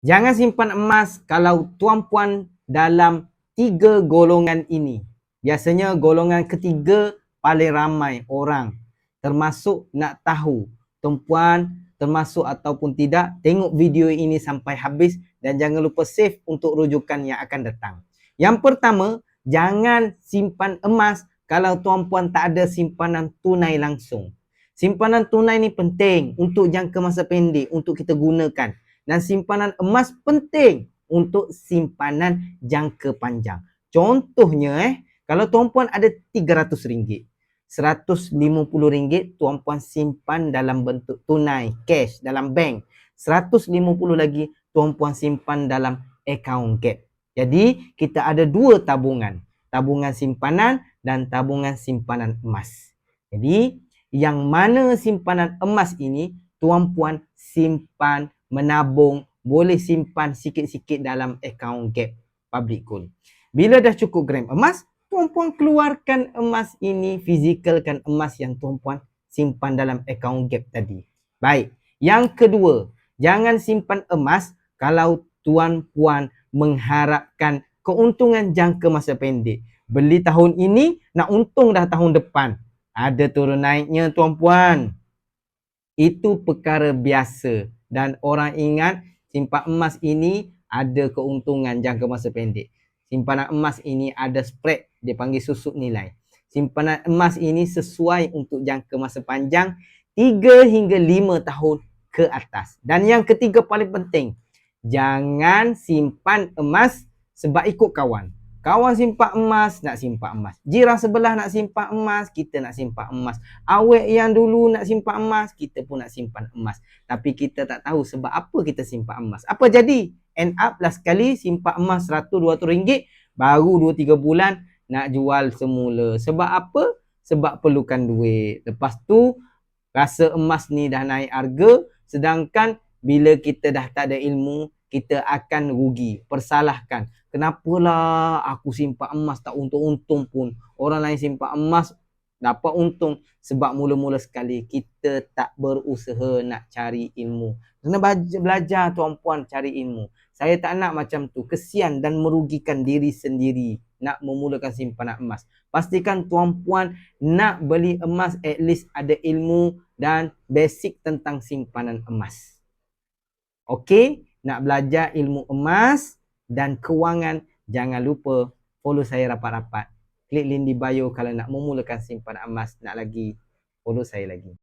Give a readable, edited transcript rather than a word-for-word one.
Jangan simpan emas kalau tuan-puan dalam 3 golongan ini. Biasanya golongan ketiga paling ramai orang. Termasuk nak tahu tuan-puan termasuk ataupun tidak, tengok video ini sampai habis dan jangan lupa save untuk rujukan yang akan datang. Yang pertama, jangan simpan emas kalau tuan-puan tak ada simpanan tunai langsung. Simpanan tunai ni penting untuk jangka masa pendek untuk kita gunakan. Dan simpanan emas penting untuk simpanan jangka panjang. Contohnya kalau tuan-puan ada RM300, RM150 tuan-puan simpan dalam bentuk tunai, cash dalam bank. RM150 lagi tuan-puan simpan dalam account gap. Jadi kita ada dua tabungan. Tabungan simpanan dan tabungan simpanan emas. Jadi yang mana simpanan emas ini tuan-puan simpan menabung, boleh simpan sikit-sikit dalam account gap public gold. Bila dah cukup gram emas, tuan-puan keluarkan emas ini, fizikalkan emas yang tuan-puan simpan dalam account gap tadi. Baik, yang kedua, jangan simpan emas kalau tuan-puan mengharapkan keuntungan jangka masa pendek. Beli tahun ini, nak untung dah tahun depan. Ada turun naiknya tuan-puan. Itu perkara biasa. Dan orang ingat simpan emas ini ada keuntungan jangka masa pendek. Simpanan emas ini ada spread, dia panggil susut nilai. Simpanan emas ini sesuai untuk jangka masa panjang 3 hingga 5 tahun ke atas. Dan yang ketiga paling penting, jangan simpan emas sebab ikut kawan. Kawan simpan emas, nak simpan emas. Jiran sebelah nak simpan emas, kita nak simpan emas. Awek yang dulu nak simpan emas, kita pun nak simpan emas. Tapi kita tak tahu sebab apa kita simpan emas. Apa jadi? End up last kali simpan emas RM100-200, baru 2-3 bulan nak jual semula. Sebab apa? Sebab perlukan duit. Lepas tu, rasa emas ni dah naik harga, sedangkan bila kita dah tak ada ilmu, kita akan rugi, persalahkan. Kenapalah aku simpan emas tak untung-untung pun. Orang lain simpan emas dapat untung. Sebab mula-mula sekali kita tak berusaha nak cari ilmu. Kena belajar tuan-puan cari ilmu. Saya tak nak macam tu. Kesian dan merugikan diri sendiri nak memulakan simpanan emas. Pastikan tuan-puan nak beli emas at least ada ilmu dan basic tentang simpanan emas. Okey, nak belajar ilmu emas dan kewangan, jangan lupa follow saya rapat-rapat. Klik link di bio kalau nak memulakan simpanan emas. Nak lagi, follow saya lagi.